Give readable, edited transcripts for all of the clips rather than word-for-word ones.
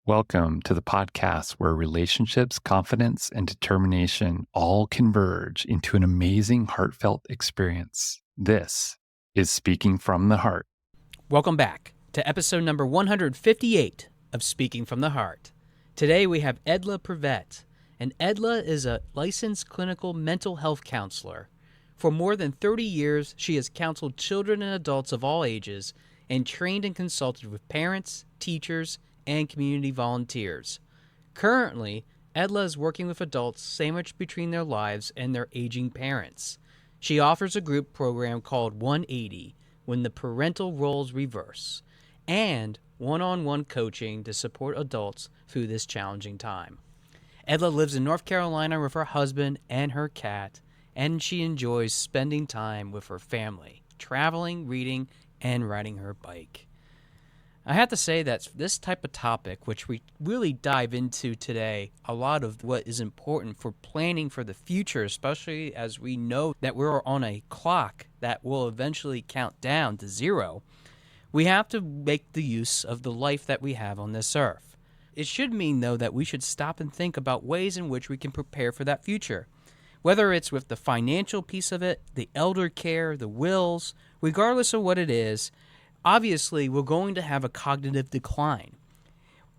Welcome to the podcast where relationships, confidence, and determination all converge into an amazing, heartfelt experience. This is Speaking from the Heart. Welcome back to episode number 158 of Speaking from the Heart. Today we have Edla Prevette, and Edla is a licensed clinical mental health counselor. For more than 30 years, she has counseled children and adults of all ages and trained and consulted with parents, teachers, and community volunteers. Currently, Edla is working with adults sandwiched between their lives and their aging parents. She offers a group program called 180, When the Parental Roles Reverse, and one-on-one coaching to support adults through this challenging time. Edla lives in North Carolina with her husband and her cat, and she enjoys spending time with her family, traveling, reading, and riding her bike. I have to say that this type of topic, which we really dive into today, a lot of what is important for planning for the future, especially as we know that we're on a clock that will eventually count down to zero, we have to make the use of the life that we have on this earth. It should mean, though, that we should stop and think about ways in which we can prepare for that future. Whether it's with the financial piece of it, the elder care, the wills, regardless of what it is, obviously, we're going to have a cognitive decline.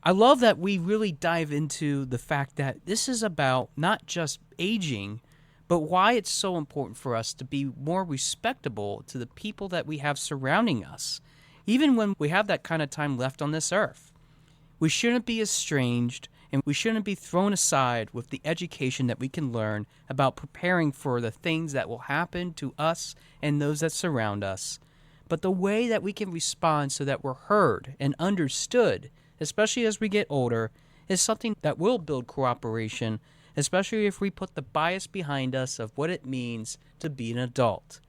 I love that we really dive into the fact that this is about not just aging, but why it's so important for us to be more respectable to the people that we have surrounding us, even when we have that kind of time left on this earth. We shouldn't be estranged, and we shouldn't be thrown aside with the education that we can learn about preparing for the things that will happen to us and those that surround us. But the way that we can respond so that we're heard and understood, especially as we get older, is something that will build cooperation, especially if we put the bias behind us of what it means to be an adult.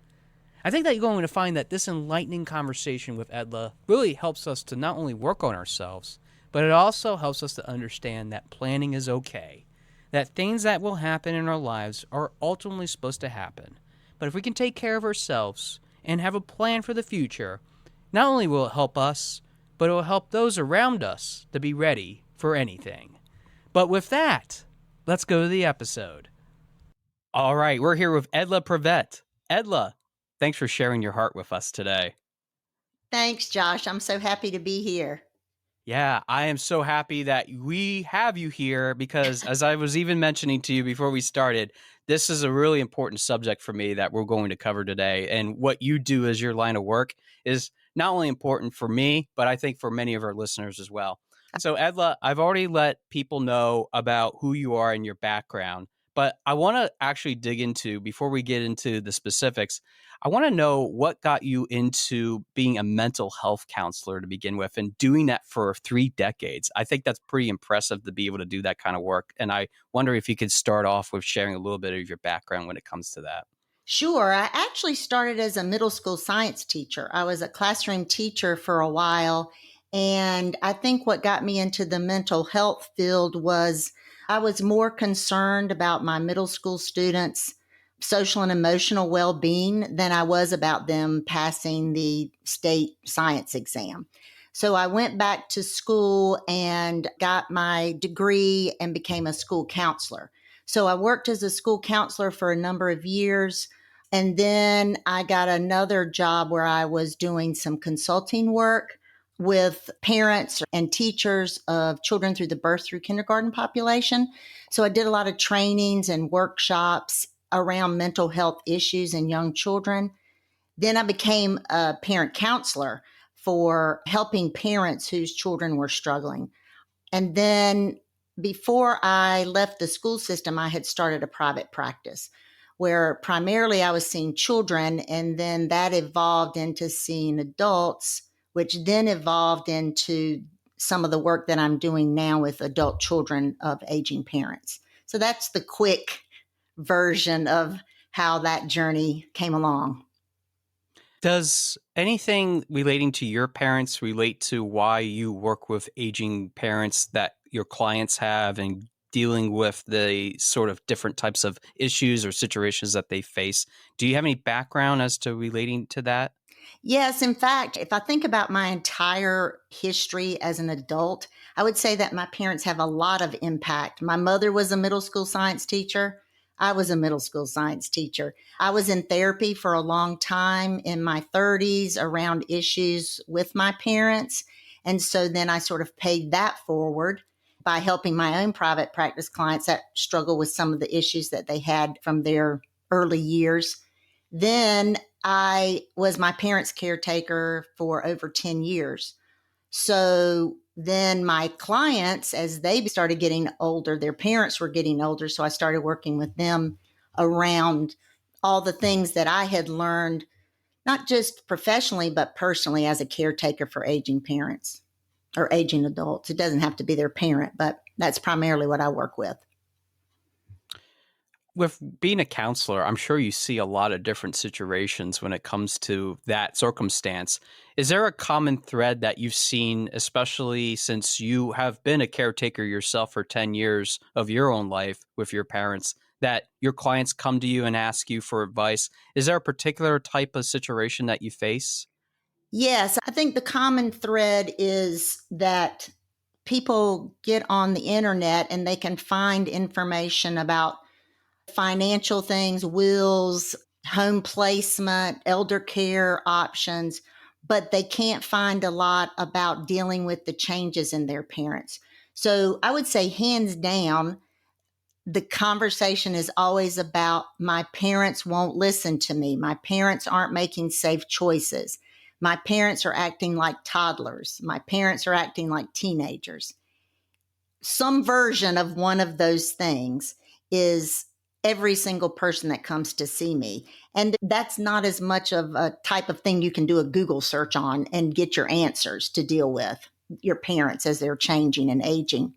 I think that you're going to find that this enlightening conversation with Edla really helps us to not only work on ourselves, but it also helps us to understand that planning is okay, that things that will happen in our lives are ultimately supposed to happen. But if we can take care of ourselves and have a plan for the future, not only will it help us, but it will help those around us to be ready for anything. But with that, let's go to the episode. All right, we're here with Edla Prevette. Edla, thanks for sharing your heart with us today. Thanks, Josh. I'm so happy to be here. Yeah, I am so happy that we have you here because, as I was even mentioning to you before we started, this is a really important subject for me that we're going to cover today. And what you do as your line of work is not only important for me, but I think for many of our listeners as well. So, Edla, I've already let people know about who you are and your background, but I want to actually dig into, before we get into the specifics, I want to know what got you into being a mental health counselor to begin with and doing that for 3 decades. I think that's pretty impressive to be able to do that kind of work. And I wonder if you could start off with sharing a little bit of your background when it comes to that. Sure. I actually started as a middle school science teacher. I was a classroom teacher for a while. And I think what got me into the mental health field was I was more concerned about my middle school students' social and emotional well-being than I was about them passing the state science exam. So I went back to school and got my degree and became a school counselor. So I worked as a school counselor for a number of years. And then I got another job where I was doing some consulting work with parents and teachers of children through the birth through kindergarten population. So I did a lot of trainings and workshops around mental health issues in young children. Then I became a parent counselor for helping parents whose children were struggling. And then before I left the school system, I had started a private practice where primarily I was seeing children, and then that evolved into seeing adults, which then evolved into some of the work that I'm doing now with adult children of aging parents. So that's the quick version of how that journey came along. Does anything relating to your parents relate to why you work with aging parents that your clients have and dealing with the sort of different types of issues or situations that they face? Do you have any background as to relating to that? Yes, in fact, if I think about my entire history as an adult, I would say that my parents have a lot of impact. My mother was a middle school science teacher. I was a middle school science teacher. I was in therapy for a long time in my 30s around issues with my parents. And so then I sort of paid that forward by helping my own private practice clients that struggle with some of the issues that they had from their early years. Then I was my parents' caretaker for over 10 years. So then my clients, as they started getting older, their parents were getting older. So I started working with them around all the things that I had learned, not just professionally, but personally as a caretaker for aging parents or aging adults. It doesn't have to be their parent, but that's primarily what I work with. With being a counselor, I'm sure you see a lot of different situations when it comes to that circumstance. Is there a common thread that you've seen, especially since you have been a caretaker yourself for 10 years of your own life with your parents, that your clients come to you and ask you for advice? Is there a particular type of situation that you face? Yes, I think the common thread is that people get on the internet and they can find information about financial things, wills, home placement, elder care options, but they can't find a lot about dealing with the changes in their parents. So I would say, hands down, the conversation is always about my parents won't listen to me. My parents aren't making safe choices. My parents are acting like toddlers. My parents are acting like teenagers. Some version of one of those things is every single person that comes to see me. And that's not as much of a type of thing you can do a Google search on and get your answers to deal with your parents as they're changing and aging.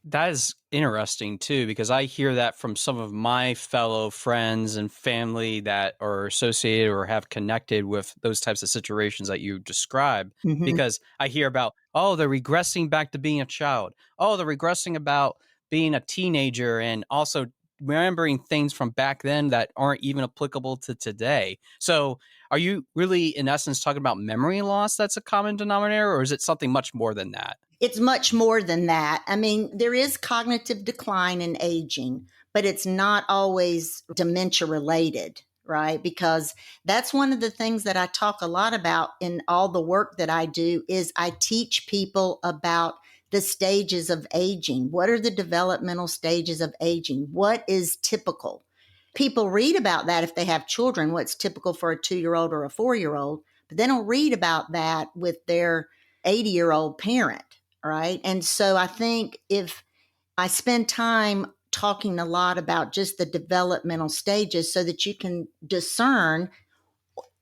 That is interesting too, because I hear that from some of my fellow friends and family that are associated or have connected with those types of situations that you describe. Mm-hmm. Because I hear about, oh, they're regressing back to being a child. Oh, they're regressing about being a teenager and also remembering things from back then that aren't even applicable to today. So are you really, in essence, talking about memory loss that's a common denominator, or is it something much more than that? It's much more than that. I mean, there is cognitive decline in aging, but it's not always dementia related, right? Because that's one of the things that I talk a lot about in all the work that I do is I teach people about the stages of aging. What are the developmental stages of aging? What is typical? People read about that if they have children, what's typical for a 2-year-old or a 4-year-old, but they don't read about that with their 80-year-old parent. Right. And so I think if I spend time talking a lot about just the developmental stages so that you can discern,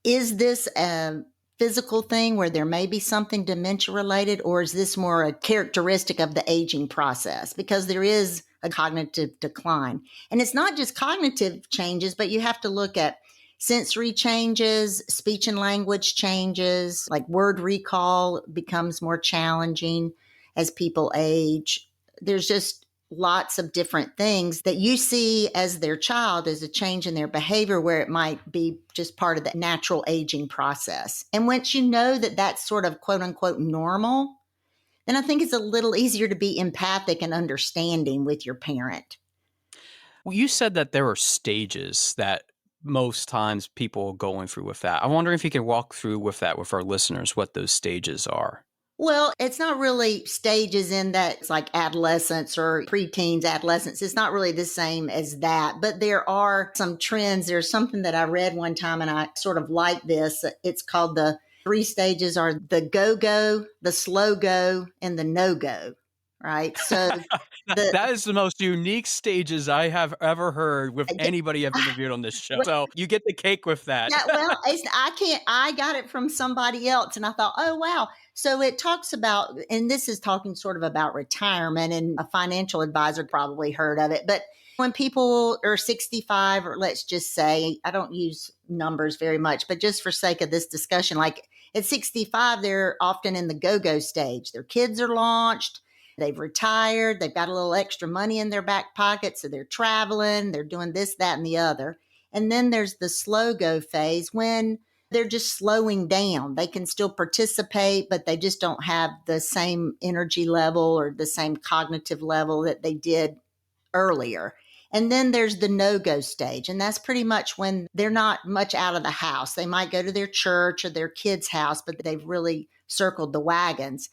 is this a physical thing where there may be something dementia related, or is this more a characteristic of the aging process? Because there is a cognitive decline. And it's not just cognitive changes, but you have to look at sensory changes, speech and language changes, like word recall becomes more challenging as people age. There's just lots of different things that you see as their child as a change in their behavior where it might be just part of the natural aging process. And once you know that that's sort of quote unquote normal, then I think it's a little easier to be empathic and understanding with your parent. Well, you said that there are stages that most times people are going through with that. I'm wondering if you can walk through with that with our listeners, what those stages are. Well, it's not really stages in that it's like adolescence or preteens, adolescence. It's not really the same as that, but there are some trends. There's something that I read one time and I sort of like this. It's called the 3 stages are the go-go, the slow go, and the no-go, right? So That is the most unique stages I have ever heard with the, anybody I've interviewed on this show. So you get the cake with that. yeah, well, I can't, I got it from somebody else and I thought, oh, wow. So it talks about, and this is talking sort of about retirement, and a financial advisor probably heard of it. But when people are 65, or let's just say, I don't use numbers very much, but just for sake of this discussion, like at 65, they're often in the go-go stage. Their kids are launched. They've retired. They've got a little extra money in their back pocket. So they're traveling. They're doing this, that, and the other. And then there's the slow go phase when they're just slowing down. They can still participate, but they just don't have the same energy level or the same cognitive level that they did earlier. And then there's the no-go stage. And that's pretty much when they're not much out of the house. They might go to their church or their kid's house, but they've really circled the wagons.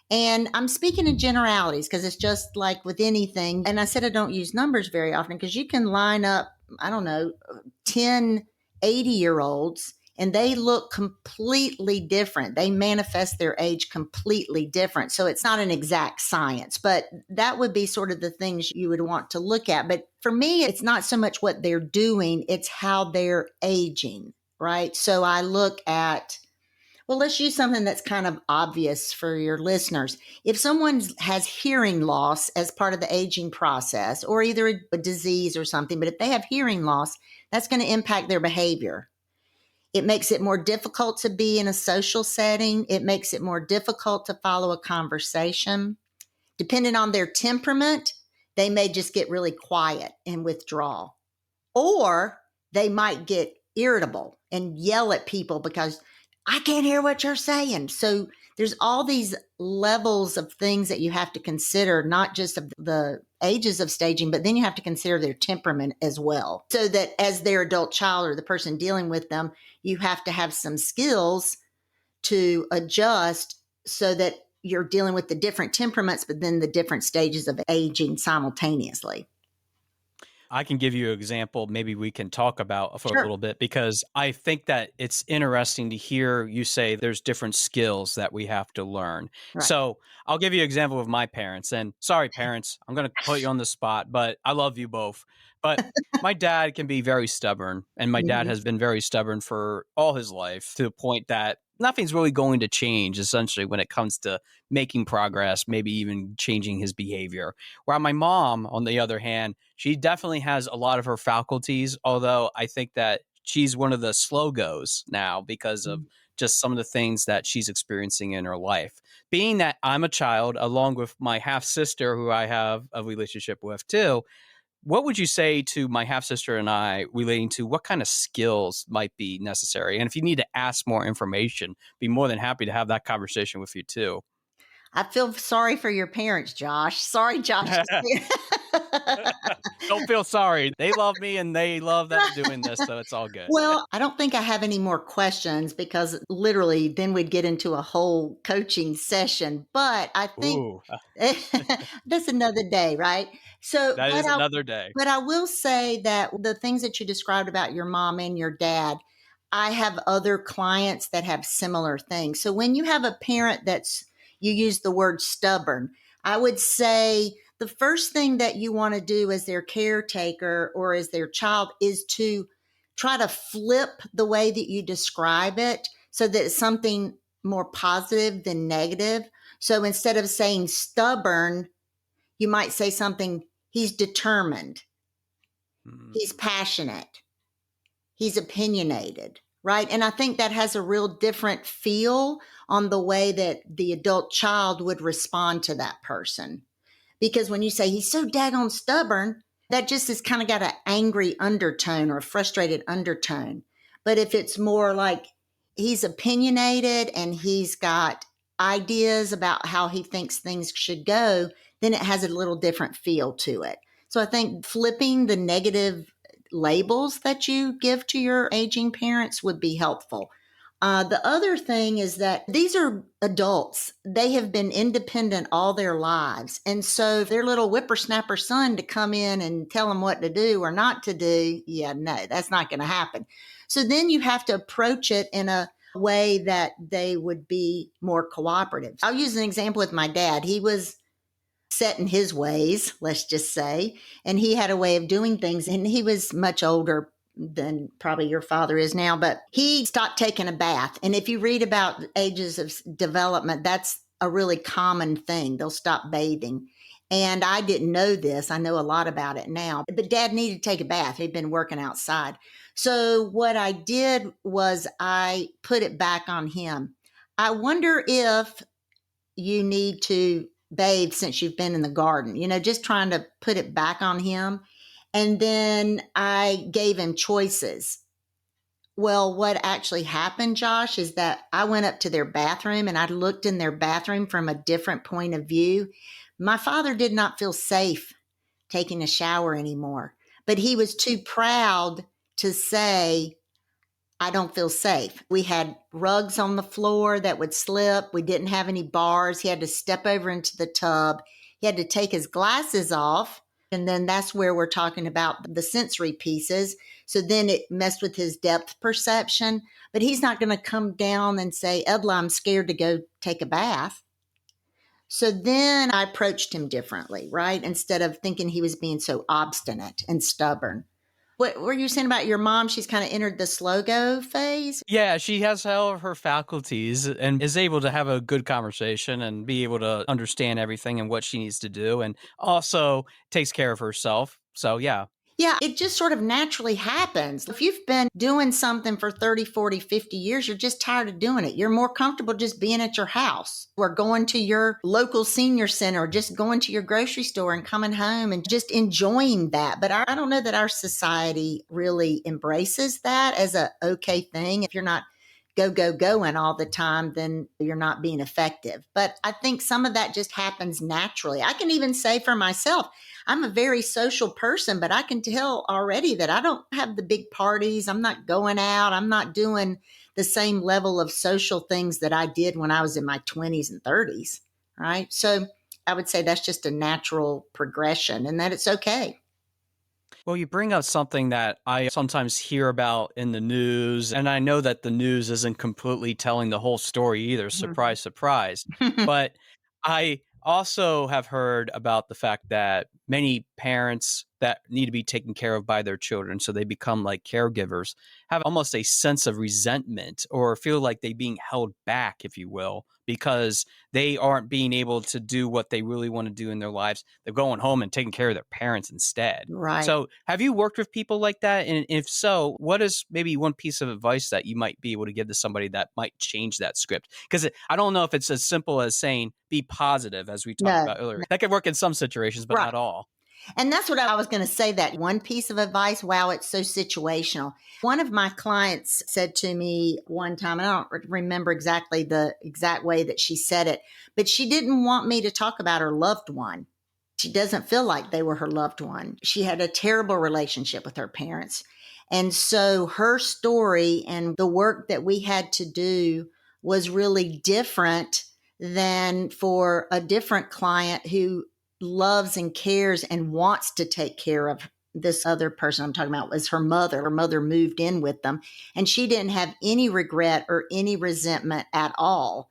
And I'm speaking in generalities because it's just like with anything. And I said I don't use numbers very often because you can line up, I don't know, 10 80-year-olds and they look completely different. They manifest their age completely different. So it's not an exact science, but that would be sort of the things you would want to look at. But for me, it's not so much what they're doing, it's how they're aging, right? So I look at, well, let's use something that's kind of obvious for your listeners. If someone has hearing loss as part of the aging process, or either a disease or something, but if they have hearing loss, that's going to impact their behavior. It makes it more difficult to be in a social setting. It makes it more difficult to follow a conversation. Depending on their temperament, they may just get really quiet and withdraw. Or they might get irritable and yell at people because I can't hear what you're saying. So there's all these levels of things that you have to consider, not just of the ages of staging, but then you have to consider their temperament as well. So that as their adult child or the person dealing with them, you have to have some skills to adjust so that you're dealing with the different temperaments, but then the different stages of aging simultaneously. I can give you an example. Maybe we can talk about for Sure. a little bit, because I think that it's interesting to hear you say there's different skills that we have to learn. Right. So I'll give you an example of my parents. And sorry, parents, I'm going to put you on the spot, but I love you both. But my dad can be very stubborn, and my dad Mhm. has been very stubborn for all his life, to the point that nothing's really going to change, essentially, when it comes to making progress, maybe even changing his behavior. While my mom, on the other hand, she definitely has a lot of her faculties, although I think that she's one of the slow goes now because of just some of the things that she's experiencing in her life. Being that I'm a child, along with my half sister, who I have a relationship with too, what would you say to my half sister and I relating to what kind of skills might be necessary? And if you need to ask more information, be more than happy to have that conversation with you too. I feel sorry for your parents, Josh. Sorry, Josh. Don't feel sorry. They love me and they love that I'm doing this, so it's all good. Well, I don't think I have any more questions because literally then we'd get into a whole coaching session. But I think Ooh, that's another day, right? So, that is another day. but I will say that the things that you described about your mom and your dad, I have other clients that have similar things. So when you have a parent you use the word stubborn, I would say the first thing that you want to do as their caretaker or as their child is to try to flip the way that you describe it so that it's something more positive than negative. So instead of saying stubborn, you might say something, he's determined, he's passionate, he's opinionated, right? And I think that has a real different feel on the way that the adult child would respond to that person. Because when you say he's so daggone stubborn, that just has kind of got an angry undertone or a frustrated undertone. But if it's more like he's opinionated and he's got ideas about how he thinks things should go, then it has a little different feel to it. So I think flipping the negative labels that you give to your aging parents would be helpful. The other thing is that these are adults. They have been independent all their lives. And so their little whippersnapper son to come in and tell them what to do or not to do, yeah, no, that's not going to happen. So then you have to approach it in a way that they would be more cooperative. I'll use an example with my dad. He was set in his ways, let's just say, and he had a way of doing things, and he was much older than probably your father is now, but he stopped taking a bath. And if you read about ages of development, that's a really common thing. They'll stop bathing. And I didn't know this. I know a lot about it now. But dad needed to take a bath. He'd been working outside. So what I did was I put it back on him. I wonder if you need to bathe since you've been in the garden, just trying to put it back on him. And then I gave him choices. Well, what actually happened, Josh, is that I went up to their bathroom and I looked in their bathroom from a different point of view. My father did not feel safe taking a shower anymore, but he was too proud to say, I don't feel safe. We had rugs on the floor that would slip. We didn't have any bars. He had to step over into the tub. He had to take his glasses off. And then that's where we're talking about the sensory pieces. So then it messed with his depth perception. But he's not going to come down and say, Edla, I'm scared to go take a bath. So then I approached him differently, right? Instead of thinking he was being so obstinate and stubborn. What were you saying about your mom? She's kind of entered the slow go phase. Yeah, she has all of her faculties and is able to have a good conversation and be able to understand everything and what she needs to do, and also takes care of herself. So, yeah. Yeah, it just sort of naturally happens. If you've been doing something for 30, 40, 50 years, you're just tired of doing it. You're more comfortable just being at your house or going to your local senior center or just going to your grocery store and coming home and just enjoying that. But I don't know that our society really embraces that as a okay thing. If you're not going all the time, then you're not being effective. But I think some of that just happens naturally. I can even say for myself, I'm a very social person, but I can tell already that I don't have the big parties. I'm not going out. I'm not doing the same level of social things that I did when I was in my 20s and 30s, right? So I would say that's just a natural progression and that it's okay. Well, you bring up something that I sometimes hear about in the news, and I know that the news isn't completely telling the whole story either. Surprise, surprise. But I also have heard about the fact that many parents that need to be taken care of by their children, so they become like caregivers, have almost a sense of resentment or feel like they're being held back, if you will, because they aren't being able to do what they really want to do in their lives. They're going home and taking care of their parents instead. Right. So have you worked with people like that? And if so, what is maybe one piece of advice that you might be able to give to somebody that might change that script? Because I don't know if it's as simple as saying, be positive, as we talked about earlier. That could work in some situations, but not all. And that's what I was going to say, that one piece of advice. Wow, it's so situational. One of my clients said to me one time, and I don't remember exactly the exact way that she said it, but she didn't want me to talk about her loved one. She doesn't feel like they were her loved one. She had a terrible relationship with her parents. And so her story and the work that we had to do was really different than for a different client who loves and cares and wants to take care of this other person I'm talking about. Was her mother. Her mother moved in with them, and she didn't have any regret or any resentment at all.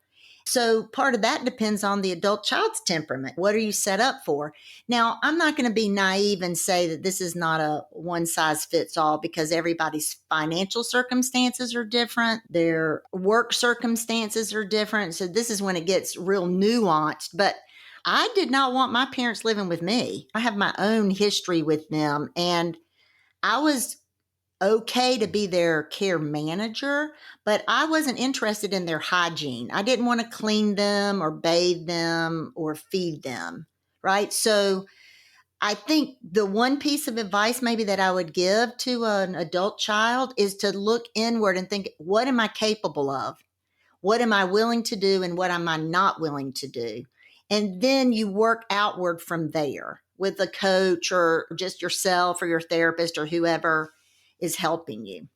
So part of that depends on the adult child's temperament. What are you set up for? Now, I'm not going to be naive and say that this is not a one size fits all, because everybody's financial circumstances are different. Their work circumstances are different. So this is when it gets real nuanced. But I did not want my parents living with me. I have my own history with them, and I was okay to be their care manager, but I wasn't interested in their hygiene. I didn't want to clean them or bathe them or feed them, right? So I think the one piece of advice maybe that I would give to an adult child is to look inward and think, what am I capable of? What am I willing to do and what am I not willing to do? And then you work outward from there with a coach or just yourself or your therapist or whoever is helping you.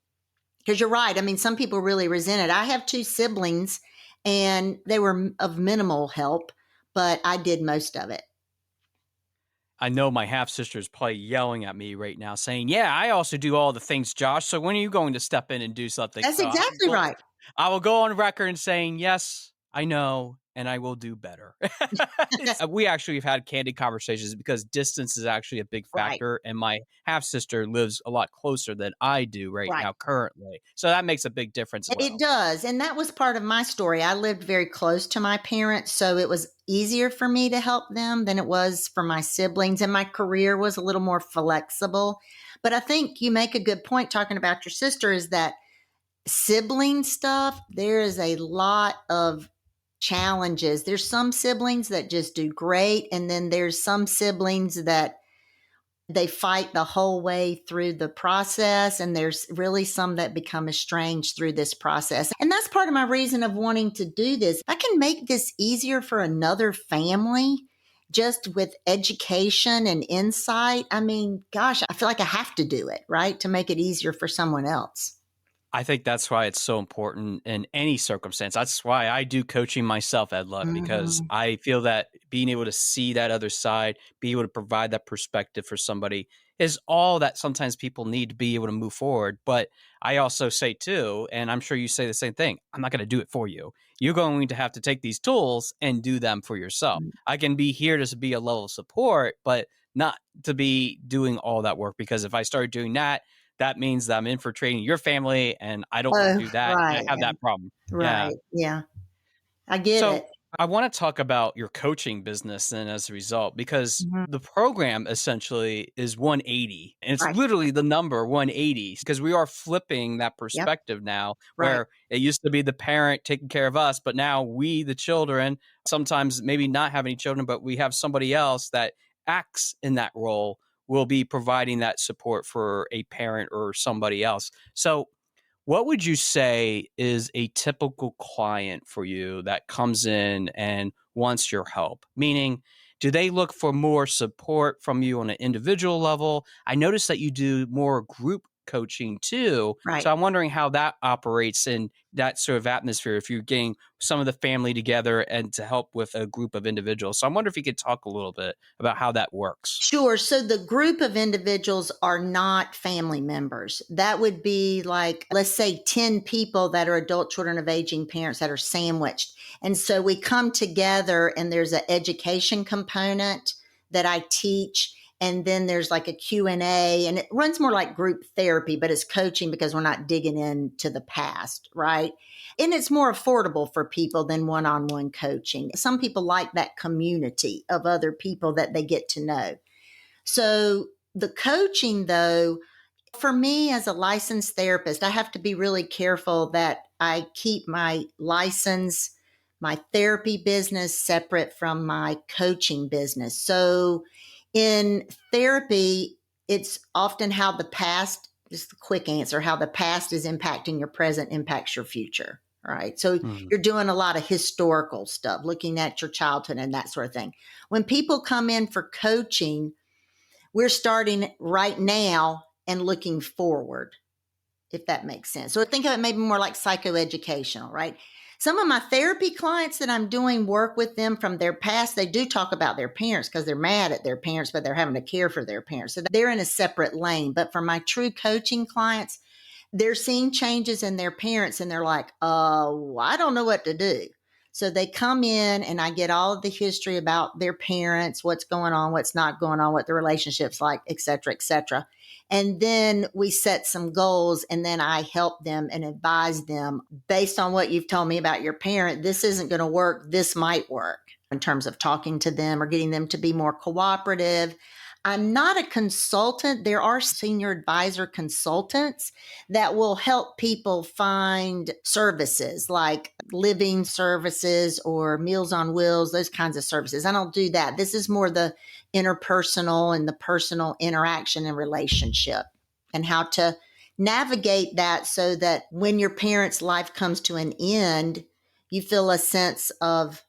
Because you're right. I mean, some people really resent it. I have 2 siblings and they were of minimal help, but I did most of it. I know my half sister is probably yelling at me right now saying, yeah, I also do all the things, Josh. So when are you going to step in and do something? That's exactly right. I will go on record and saying, yes, I know, and I will do better. We actually have had candid conversations because distance is actually a big factor. Right. And my half sister lives a lot closer than I do right now currently. So that makes a big difference. It does. And that was part of my story. I lived very close to my parents, so it was easier for me to help them than it was for my siblings. And my career was a little more flexible. But I think you make a good point talking about your sister, is that sibling stuff, there is a lot of challenges. There's some siblings that just do great. And then there's some siblings that They fight the whole way through the process, and there's really some that become estranged through this process. And that's part of my reason of wanting to do this. I can make this easier for another family just with education and insight. I mean, gosh, I feel like I have to do it, right? To make it easier for someone else. I think that's why it's so important in any circumstance. That's why I do coaching myself, Edla, because Mhm. I feel that being able to see that other side, be able to provide that perspective for somebody is all that sometimes people need to be able to move forward. But I also say too, and I'm sure you say the same thing, I'm not going to do it for you. You're going to have to take these tools and do them for yourself. I can be here to be a level of support, but not to be doing all that work, because if I start doing that, that means that I'm infiltrating your family, and I don't want to Oh, do that. And I right. have that problem. Yeah. Right. Yeah. I get So it. I want to talk about your coaching business then as a result, because Mhm. the program essentially is 180, and it's Right. literally the number 180, because we are flipping that Yep. perspective now, Right. where it used to be the parent taking care of us, but now we, the children, sometimes maybe not have any children, but we have somebody else that acts in that role, will be providing that support for a parent or somebody else. So what would you say is a typical client for you that comes in and wants your help? Meaning, do they look for more support from you on an individual level? I noticed that you do more group coaching too. Right. So I'm wondering how that operates in that sort of atmosphere, if you're getting some of the family together and to help with a group of individuals. So I wonder if you could talk a little bit about how that works. Sure. So the group of individuals are not family members. That would be like, let's say 10 people that are adult children of aging parents that are sandwiched. And so we come together and there's an education component that I teach. And then there's like a Q&A, and it runs more like group therapy, but it's coaching because we're not digging into the past, right? And it's more affordable for people than one-on-one coaching. Some people like that community of other people that they get to know. So the coaching, though, for me as a licensed therapist, I have to be really careful that I keep my license, my therapy business separate from my coaching business. So in therapy, it's often how the past, just the quick answer, how the past is impacting your present impacts your future. Right. So Mhm. you're doing a lot of historical stuff, looking at your childhood and that sort of thing. When people come in for coaching, we're starting right now and looking forward, if that makes sense. So think of it maybe more like psychoeducational, right? Some of my therapy clients that I'm doing work with them from their past, they do talk about their parents because they're mad at their parents, but they're having to care for their parents. So they're in a separate lane. But for my true coaching clients, they're seeing changes in their parents and they're like, oh, I don't know what to do. So they come in and I get all of the history about their parents, what's going on, what's not going on, what the relationship's like, et cetera, et cetera. And then we set some goals and then I help them and advise them based on what you've told me about your parent. This isn't going to work. This might work in terms of talking to them or getting them to be more cooperative. I'm not a consultant. There are senior advisor consultants that will help people find services like living services or Meals on Wheels, those kinds of services. I don't do that. This is more the interpersonal and the personal interaction and relationship and how to navigate that so that when your parents' life comes to an end, you feel a sense of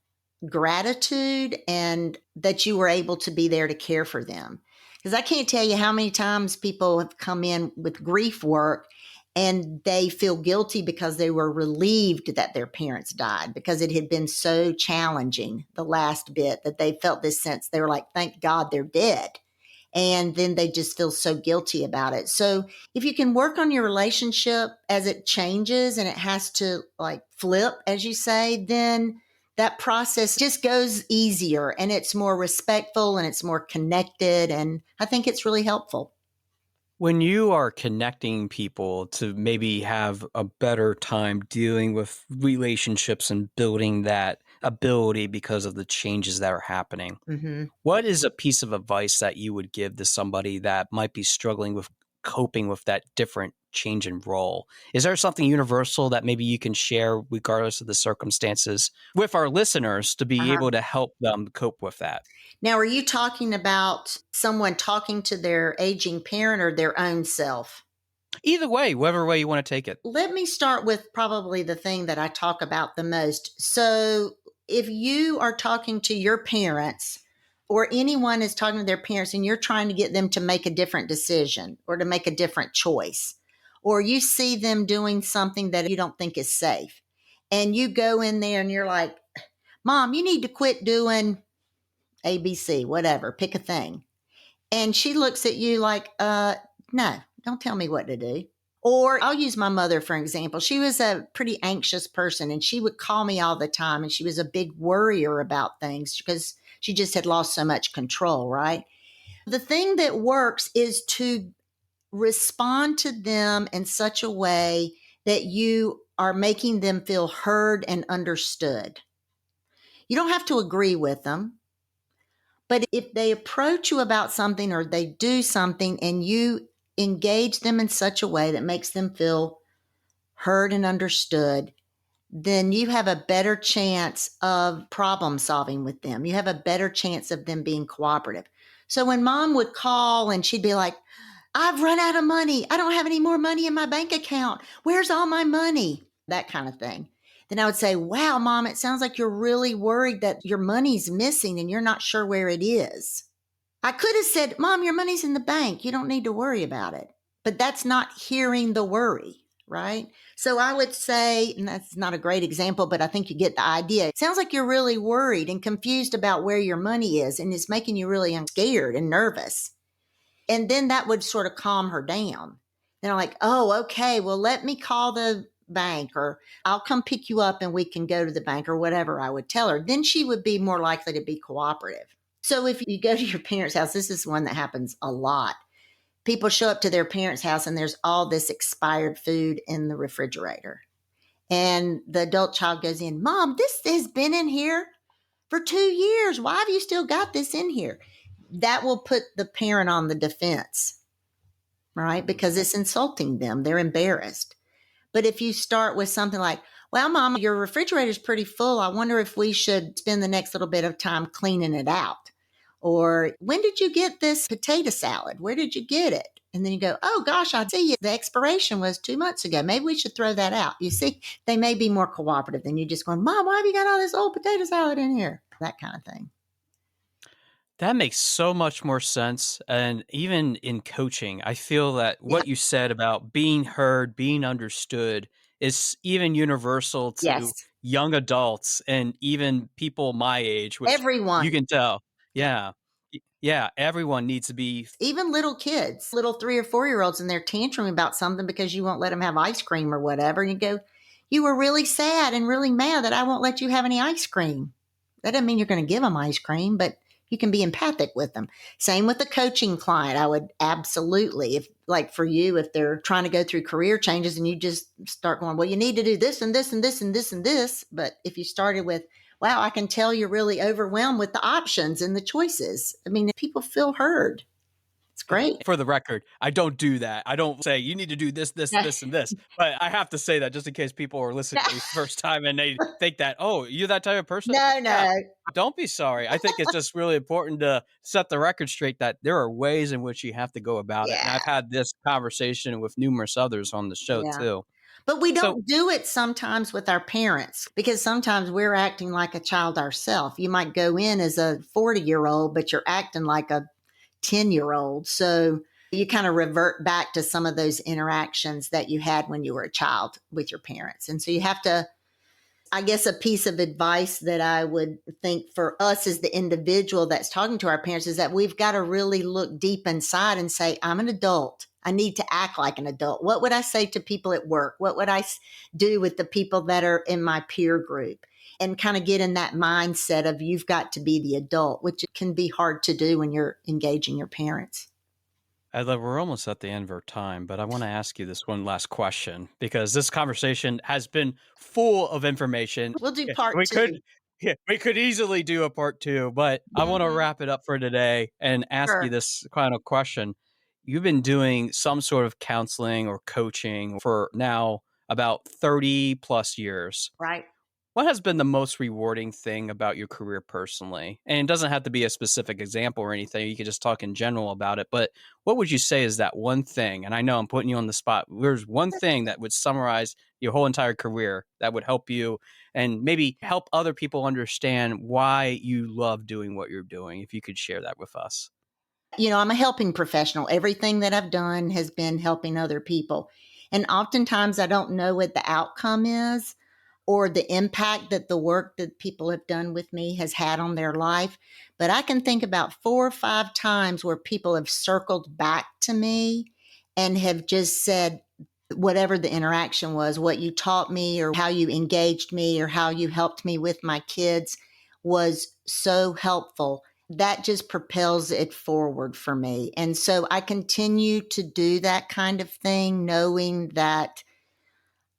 gratitude and that you were able to be there to care for them. Because I can't tell you how many times people have come in with grief work and they feel guilty because they were relieved that their parents died because it had been so challenging the last bit that they felt this sense. They were like, thank God they're dead. And then they just feel so guilty about it. So if you can work on your relationship as it changes and it has to like flip, as you say, then that process just goes easier and it's more respectful and it's more connected. And I think it's really helpful. When you are connecting people to maybe have a better time dealing with relationships and building that ability because of the changes that are happening, Mm-hmm. what is a piece of advice that you would give to somebody that might be struggling with coping with that different change in role. Is there something universal that maybe you can share regardless of the circumstances with our listeners to be able to help them cope with that? Now, are you talking about someone talking to their aging parent or their own self? Either way, whatever way you want to take it. Let me start with probably the thing that I talk about the most. So, if you are talking to your parents or anyone is talking to their parents and you're trying to get them to make a different decision or to make a different choice, or you see them doing something that you don't think is safe, and you go in there and you're like, Mom, you need to quit doing ABC, whatever, pick a thing. And she looks at you like, no, don't tell me what to do. Or I'll use my mother for example. She was a pretty anxious person and she would call me all the time. And she was a big worrier about things because she just had lost so much control, right? The thing that works is to respond to them in such a way that you are making them feel heard and understood. You don't have to agree with them. But if they approach you about something or they do something and you engage them in such a way that makes them feel heard and understood, then you have a better chance of problem solving with them. You have a better chance of them being cooperative. So when Mom would call and she'd be like, I've run out of money. I don't have any more money in my bank account. Where's all my money? That kind of thing. Then I would say, wow, Mom, it sounds like you're really worried that your money's missing and you're not sure where it is. I could have said, Mom, your money's in the bank. You don't need to worry about it. But that's not hearing the worry, right? So I would say, and that's not a great example, but I think you get the idea. It sounds like you're really worried and confused about where your money is, and it's making you really scared and nervous. And then that would sort of calm her down. Then I'm like, oh, okay, well, let me call the bank, or I'll come pick you up and we can go to the bank, or whatever I would tell her. Then she would be more likely to be cooperative. So if you go to your parents' house, this is one that happens a lot. People show up to their parents' house and there's all this expired food in the refrigerator. And the adult child goes in, Mom, this has been in here for 2 years. Why have you still got this in here? That will put the parent on the defense, right? Because it's insulting them. They're embarrassed. But if you start with something like, well, Mom, your refrigerator's pretty full. I wonder if we should spend the next little bit of time cleaning it out. Or when did you get this potato salad? Where did you get it? And then you go, oh, gosh, I see the expiration was 2 months ago. Maybe we should throw that out. You see, they may be more cooperative than you just going, Mom, why have you got all this old potato salad in here? That kind of thing. That makes so much more sense. And even in coaching, I feel that what you said about being heard, being understood is even universal to young adults and even people my age, which everyone. You can tell. Yeah. Yeah. Everyone needs to be. Even little kids, little 3 or 4 year olds, and they're tantruming about something because you won't let them have ice cream or whatever. And you go, you were really sad and really mad that I won't let you have any ice cream. That doesn't mean you're going to give them ice cream, but you can be empathic with them. Same with the coaching client. I would absolutely, if like for you, if they're trying to go through career changes and you just start going, well, you need to do this and this and this and this and this. But if you started with, wow, I can tell you're really overwhelmed with the options and the choices. I mean, people feel heard. It's great. For the record, I don't do that. I don't say you need to do this, this, this, and this. But I have to say that just in case people are listening to me first time and they think that, oh, you're that type of person? No. Yeah, don't be sorry. I think it's just really important to set the record straight that there are ways in which you have to go about it. And I've had this conversation with numerous others on the show too. But we don't do it sometimes with our parents because sometimes we're acting like a child ourselves. You might go in as a 40-year-old, but you're acting like a 10-year-old. So you kind of revert back to some of those interactions that you had when you were a child with your parents. And so you have to, I guess, a piece of advice that I would think for us as the individual that's talking to our parents is that we've got to really look deep inside and say, I'm an adult. I need to act like an adult. What would I say to people at work? What would I do with the people that are in my peer group? And kind of get in that mindset of you've got to be the adult, which can be hard to do when you're engaging your parents. Edla, we're almost at the end of our time, but I want to ask you this one last question because this conversation has been full of information. We'll do part two. We could easily do a part 2, but I want to wrap it up for today and ask you this kind of question. you've been doing some sort of counseling or coaching for now about 30 plus years. Right. What has been the most rewarding thing about your career personally? And it doesn't have to be a specific example or anything. You could just talk in general about it. But what would you say is that one thing? And I know I'm putting you on the spot. There's one thing that would summarize your whole entire career that would help you and maybe help other people understand why you love doing what you're doing. If you could share that with us. I'm a helping professional. Everything that I've done has been helping other people. And oftentimes I don't know what the outcome is or the impact that the work that people have done with me has had on their life. But I can think about 4 or 5 times where people have circled back to me and have just said, whatever the interaction was, what you taught me or how you engaged me or how you helped me with my kids was so helpful. That just propels it forward for me. And so I continue to do that kind of thing, knowing that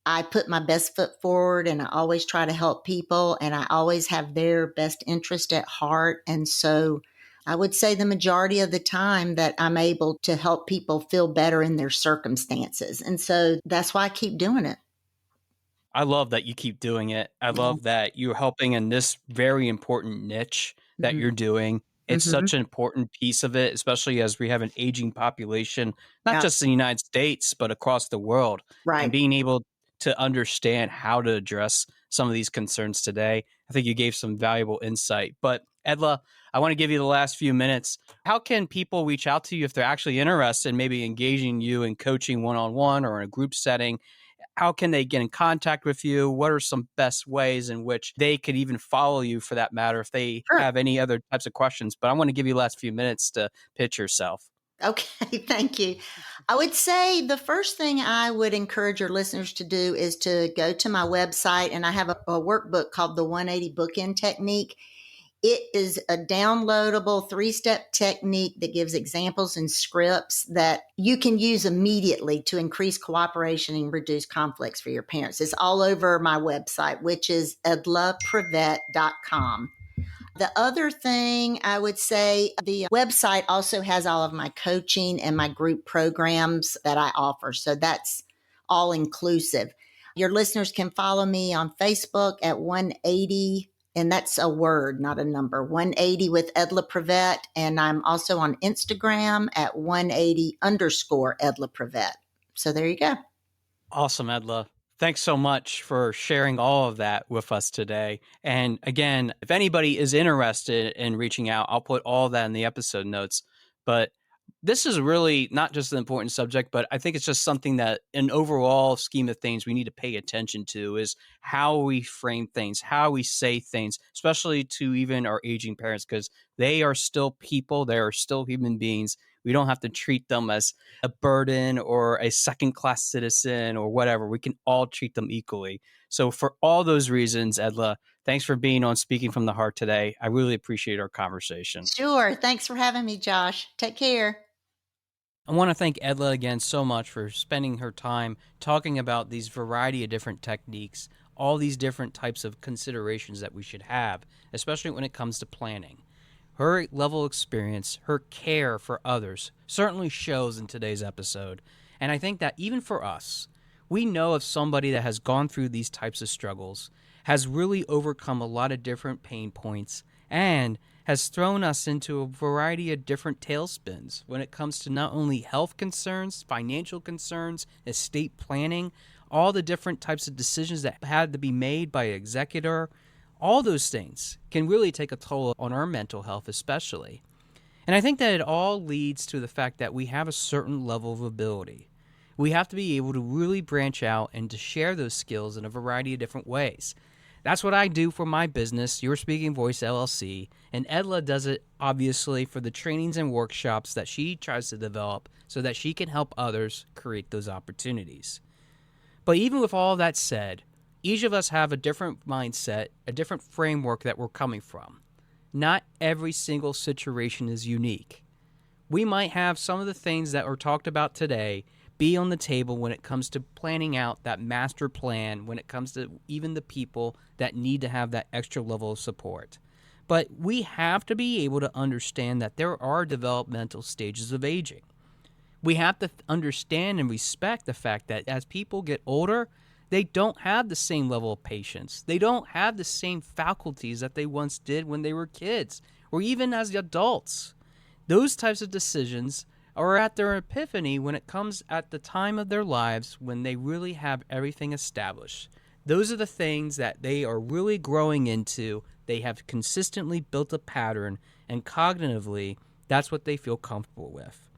I put my best foot forward and I always try to help people and I always have their best interest at heart. And so I would say the majority of the time that I'm able to help people feel better in their circumstances. And so that's why I keep doing it. I love that you keep doing it. I Yeah. love that you're helping in this very important niche that Mm-hmm. you're doing. It's Mm-hmm. such an important piece of it, especially as we have an aging population, not Yeah. just in the United States, but across the world. And Right. being able to understand how to address some of these concerns today, I think you gave some valuable insight. But Edla, I want to give you the last few minutes. How can people reach out to you if they're actually interested in maybe engaging you in coaching one-on-one or in a group setting? How can they get in contact with you? What are some best ways in which they could even follow you for that matter if they Sure. have any other types of questions? But I want to give you the last few minutes to pitch yourself. Okay, thank you. I would say the first thing I would encourage your listeners to do is to go to my website, and I have a workbook called the 180 Bookend Technique. It is a downloadable 3-step technique that gives examples and scripts that you can use immediately to increase cooperation and reduce conflicts for your parents. It's all over my website, which is edlaprevette.com. The other thing I would say, the website also has all of my coaching and my group programs that I offer. So that's all inclusive. Your listeners can follow me on Facebook at 180, and that's a word, not a number, 180 with Edla Prevette. And I'm also on Instagram at 180 _ Edla Prevette. So there you go. Awesome, Edla. Thanks so much for sharing all of that with us today. And again, if anybody is interested in reaching out, I'll put all that in the episode notes. But this is really not just an important subject, but I think it's just something that in overall scheme of things we need to pay attention to is how we frame things, how we say things, especially to even our aging parents, because they are still people, they are still human beings. We don't have to treat them as a burden or a second class citizen or whatever. We can all treat them equally. So for all those reasons, Edla, thanks for being on Speaking from the Heart today. I really appreciate our conversation. Sure. Thanks for having me, Josh. Take care. I want to thank Edla again so much for spending her time talking about these variety of different techniques, all these different types of considerations that we should have, especially when it comes to planning. Her level of experience, her care for others certainly shows in today's episode. And I think that even for us, we know of somebody that has gone through these types of struggles, has really overcome a lot of different pain points, and has thrown us into a variety of different tailspins when it comes to not only health concerns, financial concerns, estate planning, all the different types of decisions that had to be made by an executor. All those things can really take a toll on our mental health especially. And I think that it all leads to the fact that we have a certain level of ability. We have to be able to really branch out and to share those skills in a variety of different ways. That's what I do for my business, Your Speaking Voice LLC, and Edla does it obviously for the trainings and workshops that she tries to develop so that she can help others create those opportunities. But even with all that said, each of us have a different mindset, a different framework that we're coming from. Not every single situation is unique. We might have some of the things that were talked about today be on the table when it comes to planning out that master plan, when it comes to even the people that need to have that extra level of support. But we have to be able to understand that there are developmental stages of aging. We have to understand and respect the fact that as people get older, they don't have the same level of patience. They don't have the same faculties that they once did when they were kids or even as adults. Those types of decisions are at their epiphany when it comes at the time of their lives when they really have everything established. Those are the things that they are really growing into. They have consistently built a pattern, and cognitively, that's what they feel comfortable with.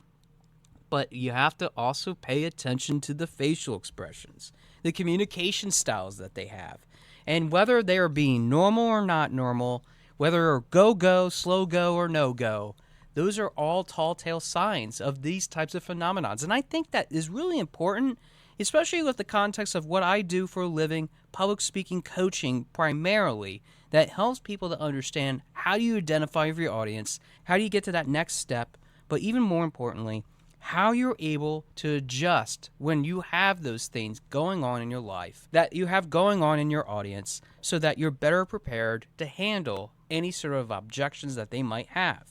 But you have to also pay attention to the facial expressions, the communication styles that they have, and whether they are being normal or not normal, whether go, slow go, or no go. Those are all tall tale signs of these types of phenomenons. And I think that is really important, especially with the context of what I do for a living, public speaking coaching primarily, that helps people to understand how do you identify with your audience, how do you get to that next step, but even more importantly, how you're able to adjust when you have those things going on in your life, that you have going on in your audience, so that you're better prepared to handle any sort of objections that they might have.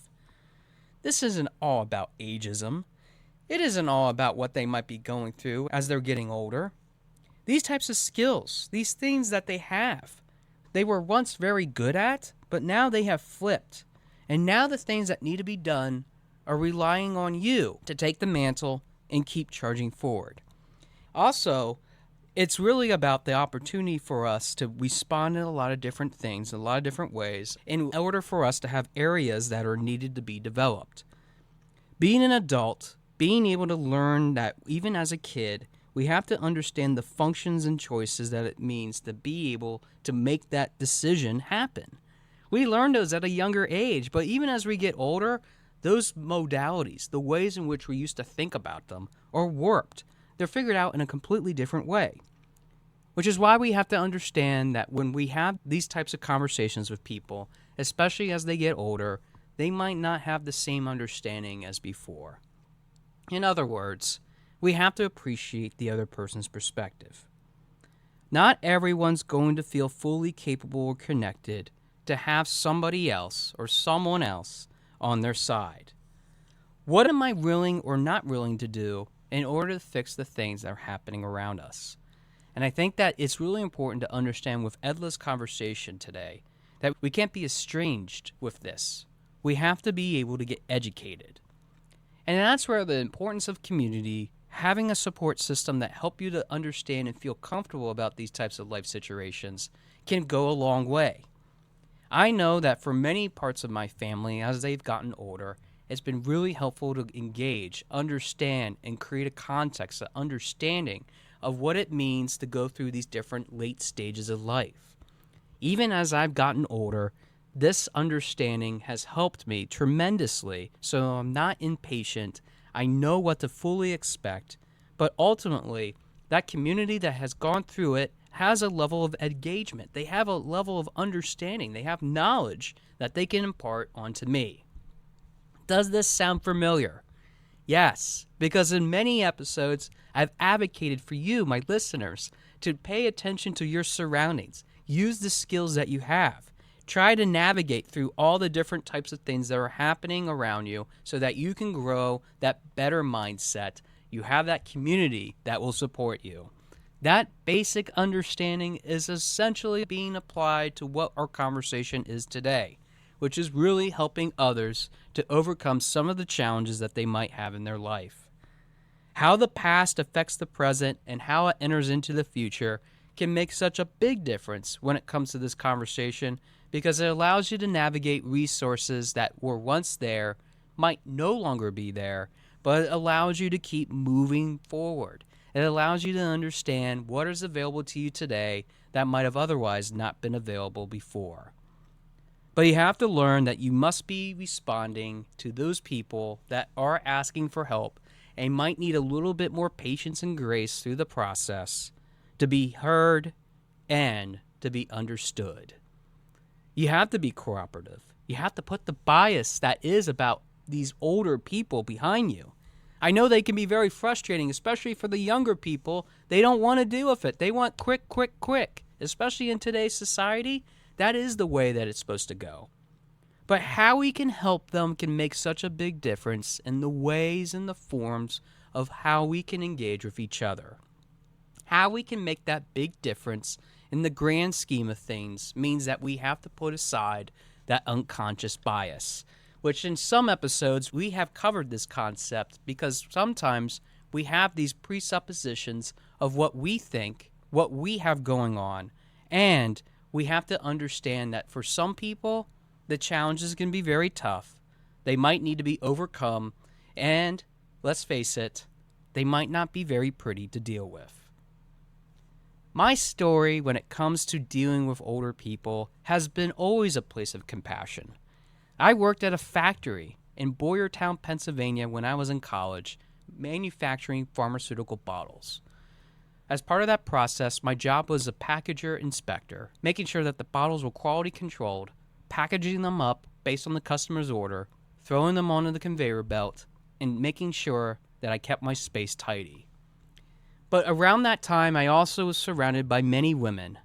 This isn't all about ageism. It isn't all about what they might be going through as they're getting older. These types of skills, these things that they have, they were once very good at, but now they have flipped. And now the things that need to be done are relying on you to take the mantle and keep charging forward. Also, it's really about the opportunity for us to respond in a lot of different things, in a lot of different ways, in order for us to have areas that are needed to be developed. Being an adult, being able to learn that even as a kid, we have to understand the functions and choices that it means to be able to make that decision happen. We learn those at a younger age, but even as we get older, those modalities, the ways in which we used to think about them, are warped. They're figured out in a completely different way. Which is why we have to understand that when we have these types of conversations with people, especially as they get older, they might not have the same understanding as before. In other words, we have to appreciate the other person's perspective. Not everyone's going to feel fully capable or connected to have somebody else or someone else on their side. What am I willing or not willing to do in order to fix the things that are happening around us? And I think that it's really important to understand with Edla's conversation today that we can't be estranged with this. We have to be able to get educated. And that's where the importance of community, having a support system that help you to understand and feel comfortable about these types of life situations, can go a long way. I know that for many parts of my family, as they've gotten older, it's been really helpful to engage, understand, and create a context, an understanding of what it means to go through these different late stages of life. Even as I've gotten older, this understanding has helped me tremendously, so I'm not impatient. I know what to fully expect, but ultimately, that community that has gone through it has a level of engagement. They have a level of understanding. They have knowledge that they can impart onto me. Does this sound familiar? Yes, because in many episodes, I've advocated for you, my listeners, to pay attention to your surroundings. Use the skills that you have. Try to navigate through all the different types of things that are happening around you so that you can grow that better mindset. You have that community that will support you. That basic understanding is essentially being applied to what our conversation is today, which is really helping others to overcome some of the challenges that they might have in their life. How the past affects the present and how it enters into the future can make such a big difference when it comes to this conversation, because it allows you to navigate resources that were once there, might no longer be there, but it allows you to keep moving forward. It allows you to understand what is available to you today that might have otherwise not been available before. But you have to learn that you must be responding to those people that are asking for help and might need a little bit more patience and grace through the process to be heard and to be understood. You have to be cooperative. You have to put the bias that is about these older people behind you. I know they can be very frustrating, especially for the younger people. They don't want to deal with it. They want quick, quick, quick. Especially in today's society, that is the way that it's supposed to go. But how we can help them can make such a big difference in the ways and the forms of how we can engage with each other. How we can make that big difference in the grand scheme of things means that we have to put aside that unconscious bias, which in some episodes we have covered this concept because sometimes we have these presuppositions of what we think, what we have going on, and we have to understand that for some people, the challenges can be very tough. They might need to be overcome, and let's face it, they might not be very pretty to deal with. My story when it comes to dealing with older people has been always a place of compassion. I worked at a factory in Boyertown, Pennsylvania when I was in college, manufacturing pharmaceutical bottles. As part of that process, my job was a packager inspector, making sure that the bottles were quality controlled, packaging them up based on the customer's order, throwing them onto the conveyor belt, and making sure that I kept my space tidy. But around that time, I also was surrounded by many women.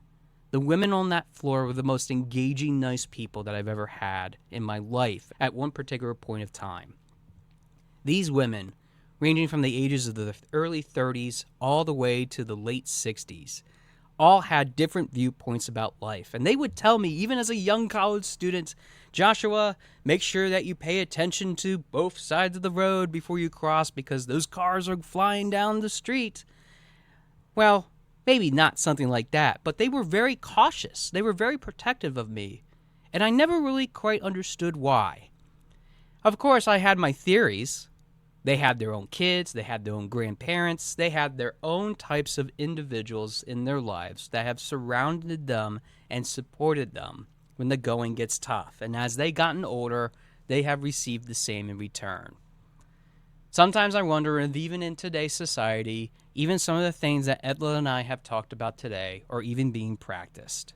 The women on that floor were the most engaging, nice people that I've ever had in my life at one particular point of time. These women, ranging from the ages of the early 30s all the way to the late 60s, all had different viewpoints about life. And they would tell me, even as a young college student, Joshua, make sure that you pay attention to both sides of the road before you cross because those cars are flying down the street. Well, maybe not something like that, but they were very cautious. They were very protective of me, and I never really quite understood why. Of course, I had my theories. They had their own kids, they had their own grandparents, they had their own types of individuals in their lives that have surrounded them and supported them when the going gets tough. And as they gotten older, they have received the same in return. Sometimes I wonder if even in today's society, even some of the things that Edla and I have talked about today are even being practiced.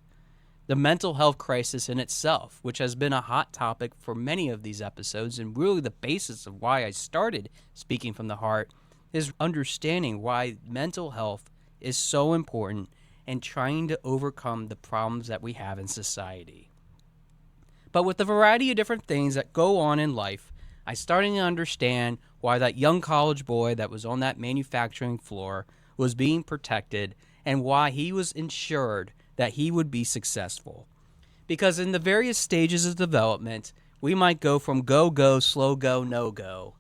The mental health crisis in itself, which has been a hot topic for many of these episodes and really the basis of why I started Speaking from the Heart, is understanding why mental health is so important and trying to overcome the problems that we have in society. But with the variety of different things that go on in life, I started to understand why that young college boy that was on that manufacturing floor was being protected and why he was ensured that he would be successful. Because in the various stages of development, we might go from go, slow go, no go,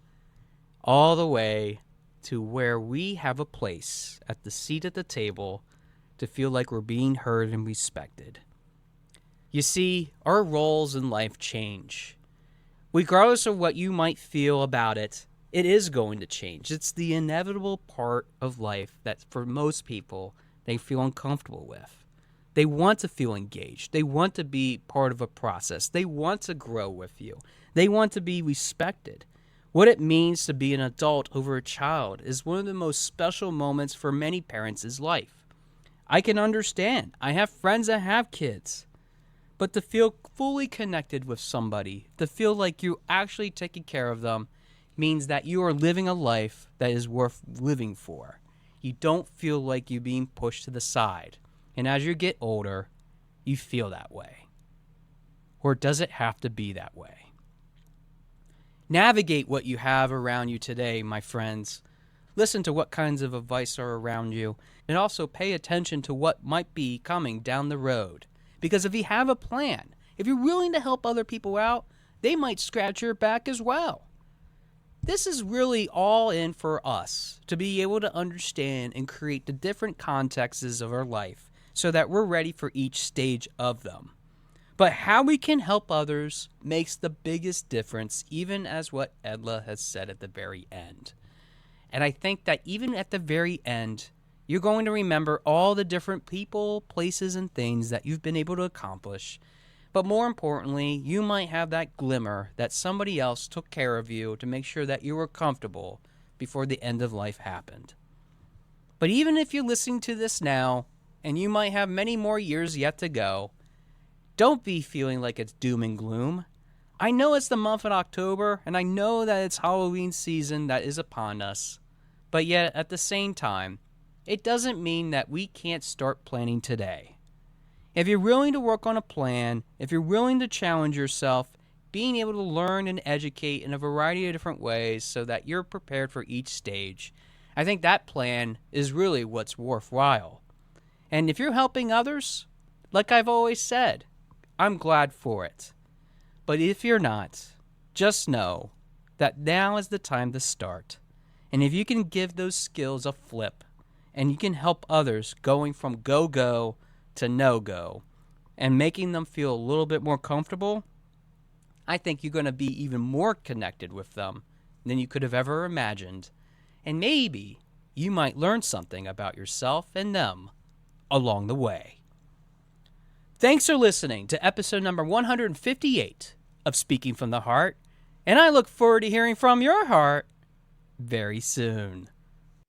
all the way to where we have a place at the seat at the table to feel like we're being heard and respected. You see, our roles in life change. Regardless of what you might feel about it, it is going to change. It's the inevitable part of life that for most people, they feel uncomfortable with. They want to feel engaged. They want to be part of a process. They want to grow with you. They want to be respected. What it means to be an adult over a child is one of the most special moments for many parents' life. I can understand. I have friends that have kids. But to feel fully connected with somebody, to feel like you're actually taking care of them, means that you are living a life that is worth living for. You don't feel like you're being pushed to the side. And as you get older, you feel that way. Or does it have to be that way? Navigate what you have around you today, my friends. Listen to what kinds of advice are around you, and also pay attention to what might be coming down the road. Because if you have a plan, if you're willing to help other people out, they might scratch your back as well. This is really all in for us to be able to understand and create the different contexts of our life so that we're ready for each stage of them. But how we can help others makes the biggest difference, even as what Edla has said at the very end. And I think that even at the very end, you're going to remember all the different people, places, and things that you've been able to accomplish. But more importantly, you might have that glimmer that somebody else took care of you to make sure that you were comfortable before the end of life happened. But even if you're listening to this now, and you might have many more years yet to go, don't be feeling like it's doom and gloom. I know it's the month of October, and I know that it's Halloween season that is upon us. But yet, at the same time, it doesn't mean that we can't start planning today. If you're willing to work on a plan, if you're willing to challenge yourself, being able to learn and educate in a variety of different ways so that you're prepared for each stage. I think that plan is really what's worthwhile. And if you're helping others, like I've always said, I'm glad for it. But if you're not, just know that now is the time to start. And if you can give those skills a flip, and you can help others going from go-go to no-go, and making them feel a little bit more comfortable, I think you're going to be even more connected with them than you could have ever imagined. And maybe you might learn something about yourself and them along the way. Thanks for listening to episode number 158 of Speaking from the Heart, and I look forward to hearing from your heart very soon.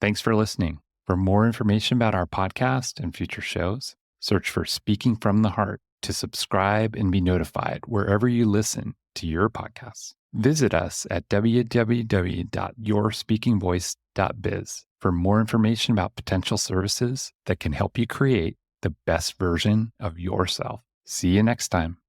Thanks for listening. For more information about our podcast and future shows, search for Speaking from the Heart to subscribe and be notified wherever you listen to your podcasts. Visit us at www.yourspeakingvoice.biz for more information about potential services that can help you create the best version of yourself. See you next time.